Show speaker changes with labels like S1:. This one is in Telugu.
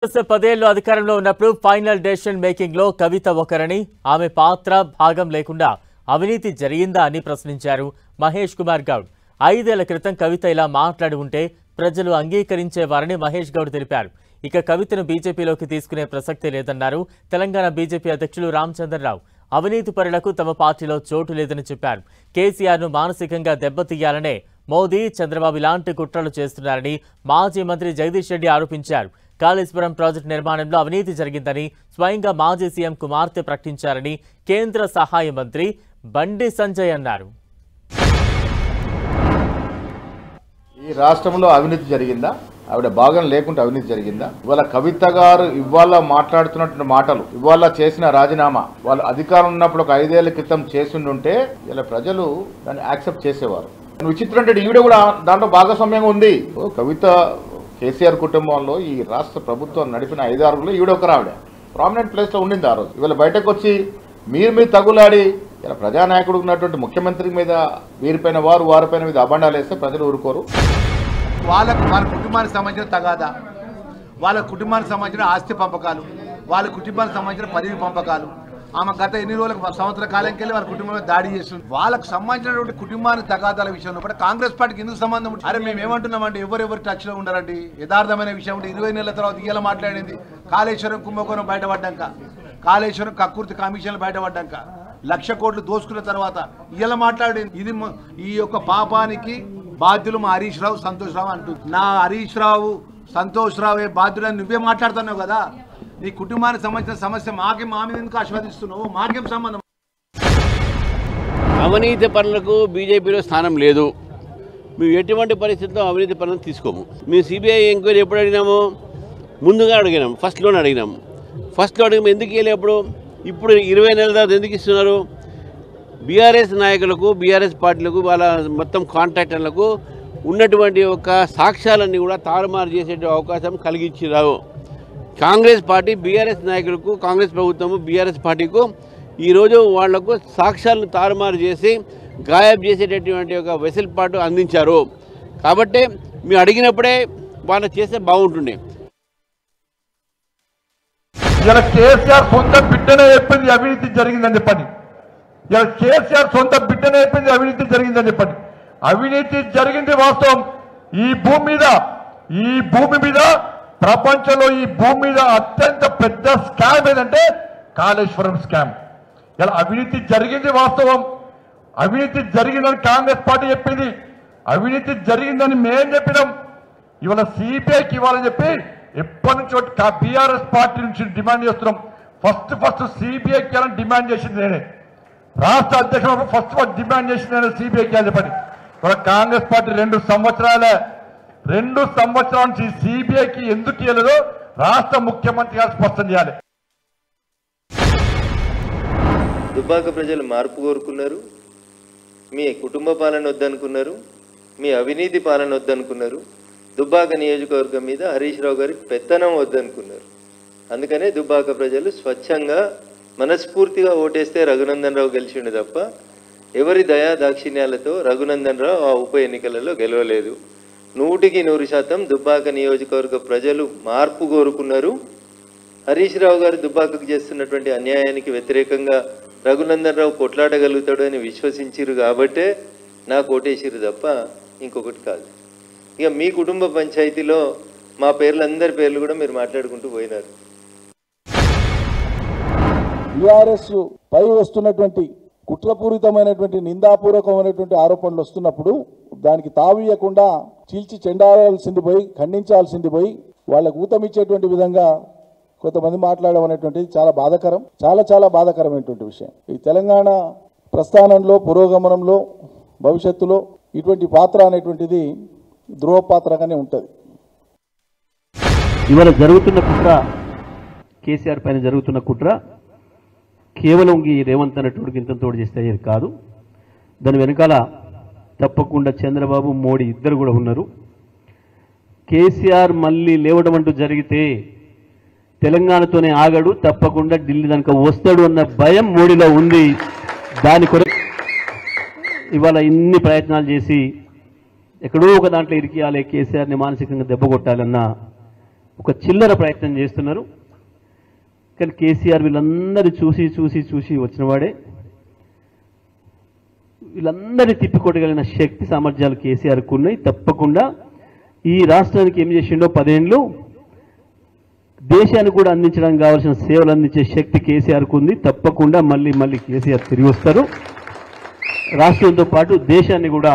S1: 10 ఏళ్లు అధికారంలో ఉన్నప్పుడు ఫైనల్ డెసిషన్ మేకింగ్ లో కవిత ఒకరని ఆమె పాత్ర భాగం లేకుండా అవినీతి జరిగిందా అని ప్రశ్నించారు మహేష్ కుమార్ గౌడ్. 5 ఏళ్ల క్రితం కవిత ఇలా మాట్లాడి ఉంటే ప్రజలు అంగీకరించేవారని మహేష్ గౌడ్ తెలిపారు. ఇక కవితను బీజేపీలోకి తీసుకునే ప్రసక్తే లేదన్నారు. తెలంగాణ బీజేపీ అధ్యక్షులు రామచంద్రరావు అవినీతి పరులకు తమ పార్టీలో చోటు లేదని చెప్పారు. కేసీఆర్ ను మానసికంగా దెబ్బతీయాలనే మోదీ చంద్రబాబు ఇలాంటి కుట్రలు చేస్తున్నారని మాజీ మంత్రి జగదీష్ రెడ్డి ఆరోపించారు. కాళేశ్వరం ప్రాజెక్టు నిర్మాణంలో అవినీతి జరిగిందని స్వయంగా మాజీ సీఎం కుమార్తె ప్రకటించారని కేంద్ర సహాయ మంత్రి బండి సంజయ్ అన్నారు.
S2: ఈ రాష్ట్రంలో అవినీతి జరిగిందా? ఆవిడ భాగం లేకుండా అవినీతి జరిగిందా? ఇవాళ కవిత గారు ఇవాళ మాట్లాడుతున్నటువంటి మాటలు, ఇవాళ చేసిన రాజీనామా వాళ్ళు అధికారం ఉన్నప్పుడు ఒక 5 ఏళ్ల క్రితం చేసిండుంటే ఇలా ప్రజలు దాన్ని యాక్సెప్ట్ చేసేవారు. విచిత్రం అంటే ఈవిడ కూడా దాంట్లో భాగస్వామ్యంగా ఉంది. కవిత కేసీఆర్ కుటుంబంలో ఈ రాష్ట్ర ప్రభుత్వం నడిపిన 5-6 ఈవిడ ఒక ఆవిడ ప్రామినెంట్ ప్లేస్ లో ఉండింది. ఆ రోజు ఇవాళ బయటకు వచ్చి మీరు తగులాడి ఇలా ప్రజానాయకుడు ఉన్నటువంటి ముఖ్యమంత్రి మీద వీరిపైన వారిపైన మీద అబండాలు వేస్తే ప్రజలు ఊరుకోరు.
S3: వాళ్ళ కుటుంబానికి సంబంధించిన తగాదా, వాళ్ళ కుటుంబానికి సంబంధించిన ఆస్తి పంపకాలు, వాళ్ళ కుటుంబానికి సంబంధించిన పదవి పంపకాలు, ఆమె గత ఎన్ని రోజులకు సంవత్సర కాలంకి వెళ్ళి వాళ్ళ కుటుంబం దాడి చేస్తుంది. వాళ్ళకు సంబంధించినటువంటి కుటుంబానికి తగాదాల విషయంలో కూడా కాంగ్రెస్ పార్టీకి ఎందుకు సంబంధం? అరే మేము ఏమంటున్నామంటే ఎవరెవరు టచ్ లో ఉండరండి. యథార్థమైన విషయం అంటే 20 నెలల తర్వాత ఇయ్యాల మాట్లాడింది కాళేశ్వరం కుంభకోణం బయటపడ్డాక, కాళేశ్వరం కక్కుర్తి కమిషన్లు బయటపడ్డాక, 1,00,000 కోట్లు దోసుకున్న తర్వాత ఇయ్యాల మాట్లాడింది. ఇది ఈ యొక్క పాపానికి బాధ్యులు మా హరీష్ రావు, సంతోష్ రావు అంటుంది. నా హరీష్ రావు, సంతోష్ రావు బాధ్యులని నువ్వే మాట్లాడుతున్నావు కదా. నీ కుటుంబానికి సంబంధించిన సమస్య మా మీద ఎందుకు ఆస్వాదిస్తున్నావు? మాకేం సంబంధం?
S4: అవినీతి పనులకు బీజేపీలో స్థానం లేదు. మేము ఎటువంటి పరిస్థితుల్లో అవినీతి పనులను తీసుకోము. మేము సిబిఐ ఎంక్వైరీ ఎప్పుడు అడిగినాము? ముందుగా అడిగినాము, ఫస్ట్లో అడిగినాము. ఫస్ట్లో అడిగినాము ఎందుకు వెళ్ళేప్పుడు ఇప్పుడు 20 నెలల తర్వాత ఎందుకు ఇస్తున్నారు? బీఆర్ఎస్ నాయకులకు, బీఆర్ఎస్ పార్టీలకు, వాళ్ళ మొత్తం కాంట్రాక్టర్లకు ఉన్నటువంటి ఒక సాక్ష్యాలన్నీ కూడా తారుమారు చేసే అవకాశం కలిగించారు. కాంగ్రెస్ పార్టీ బీఆర్ఎస్ నాయకులకు, కాంగ్రెస్ ప్రభుత్వము బీఆర్ఎస్ పార్టీకు ఈరోజు వాళ్లకు సాక్ష్యాలను తారుమారు చేసి గాయబ్ చేసేటటువంటి ఒక వెసులుబాటు అందించారు. కాబట్టి మేము అడిగినప్పుడే వాళ్ళు చేస్తే బాగుంటుండే.
S5: ఇలా కేసీఆర్ సొంత బిడ్డనే చెప్పింది అవినీతి జరిగిందని చెప్పండి. ఇలా కేసీఆర్ సొంత బిడ్డనే చెప్పింది అవినీతి జరిగిందని చెప్పండి. అవినీతి జరిగింది వాస్తవం. ఈ భూమి మీద ప్రపంచంలో ఈ భూమి మీద అత్యంత పెద్ద స్కామ్ ఏదంటే కాళేశ్వరం స్కామ్. ఇలా అవినీతి జరిగింది వాస్తవం. అవినీతి జరిగిందని కాంగ్రెస్ పార్టీ చెప్పింది, అవినీతి జరిగిందని మేం చెప్పినాం. ఇవాళ సిబిఐకి ఇవ్వాలని చెప్పి ఎప్పటి నుంచి బీఆర్ఎస్ పార్టీ నుంచి డిమాండ్ చేస్తున్నాం. ఫస్ట్ సిబిఐకి ఇవ్వాలని డిమాండ్ చేసింది నేనే. రాష్ట్ర అధ్యక్షుడు ఫస్ట్ డిమాండ్ చేసింది నేను సిబిఐకి అని చెప్పండి. ఇవాళ కాంగ్రెస్ పార్టీ 2 సంవత్సరాల నుంచి సిబిఐకి ఎందుకు ఇవ్వలేదో రాష్ట్ర ముఖ్యమంత్రి గారు స్పష్టం చేయాలి.
S6: దుబ్బాక ప్రజలు మార్పు కోరుకున్నారు. మీ కుటుంబ పాలన వద్దనుకున్నారు, మీ అవినీతి పాలన వద్దనుకున్నారు. దుబ్బాక నియోజకవర్గం మీద హరీష్ రావు గారి పెత్తనం వద్దనుకున్నారు. అందుకనే దుబ్బాక ప్రజలు స్వచ్ఛంగా మనస్ఫూర్తిగా ఓటేస్తే రఘునందన్ రావు గెలిచిండు తప్ప ఎవరి దయా దాక్షిణ్యాలతో రఘునందన్ రావు ఆ ఉప ఎన్నికలలో గెలవలేదు. 100% దుబ్బాక నియోజకవర్గ ప్రజలు మార్పు కోరుకున్నారు. హరీష్ రావు గారు దుబ్బాకకు చేస్తున్నటువంటి అన్యాయానికి వ్యతిరేకంగా రఘునందన్ రావు కొట్లాడగలుగుతాడు అని విశ్వసించారు కాబట్టే నాకు ఓటేసిరు తప్ప ఇంకొకటి కాదు. ఇక మీ కుటుంబ పంచాయతీలో మా అందరి పేర్లు కూడా మీరు మాట్లాడుకుంటూ పోయినారు.
S7: బీఆర్ఎస్ పై వస్తున్నటువంటి కుట్రపూరితమైనటువంటి నిందాపూర్వకమైనటువంటి ఆరోపణలు వస్తున్నప్పుడు దానికి తావీయకుండా చీల్చి చెండాల్సింది పోయి, ఖండించాల్సింది పోయి, వాళ్ళకు ఊతమిచ్చేటువంటి విధంగా కొంతమంది మాట్లాడడం అనేటువంటిది చాలా బాధాకరం, చాలా బాధాకరమైనటువంటి విషయం. ఈ తెలంగాణ ప్రస్థానంలో, పురోగమనంలో, భవిష్యత్తులో ఇటువంటి పాత్ర అనేటువంటిది ధ్రువపాత్రగానే ఉంటుంది.
S8: ఇవాళ జరుగుతున్న కుట్ర, కేసీఆర్ పైన జరుగుతున్న కుట్ర కేవలం ఈ రేవంత్ అన్నటువంటి ఇంతతోడు చేస్తే కాదు. దాని వెనకాల తప్పకుండా చంద్రబాబు, మోడీ ఇద్దరు కూడా ఉన్నారు. కేసీఆర్ మళ్ళీ లేవడం అంటూ జరిగితే తెలంగాణతోనే ఆగడు, తప్పకుండా ఢిల్లీ దానికి వస్తాడు అన్న భయం మోడీలో ఉంది. దాని కొరకు ఇవాళ ఇన్ని ప్రయత్నాలు చేసి ఎక్కడో ఒక దాంట్లో ఇరికియాలి, కేసీఆర్ని మానసికంగా దెబ్బ కొట్టాలన్న ఒక చిల్లర ప్రయత్నం చేస్తున్నారు. కానీ కేసీఆర్ వీళ్ళందరూ చూసి వచ్చినవాడే. వీళ్ళందరినీ తిప్పికొట్టగలిగిన శక్తి సామర్థ్యాలు కేసీఆర్కు ఉన్నాయి. తప్పకుండా ఈ రాష్ట్రానికి ఏం చేసిండో 10 ఏళ్ళు దేశానికి కూడా అందించడానికి కావాల్సిన సేవలు అందించే శక్తి కేసీఆర్కు ఉంది. తప్పకుండా మళ్ళీ కేసీఆర్ తిరిగి వస్తారు. రాష్ట్రంతో పాటు దేశాన్ని కూడా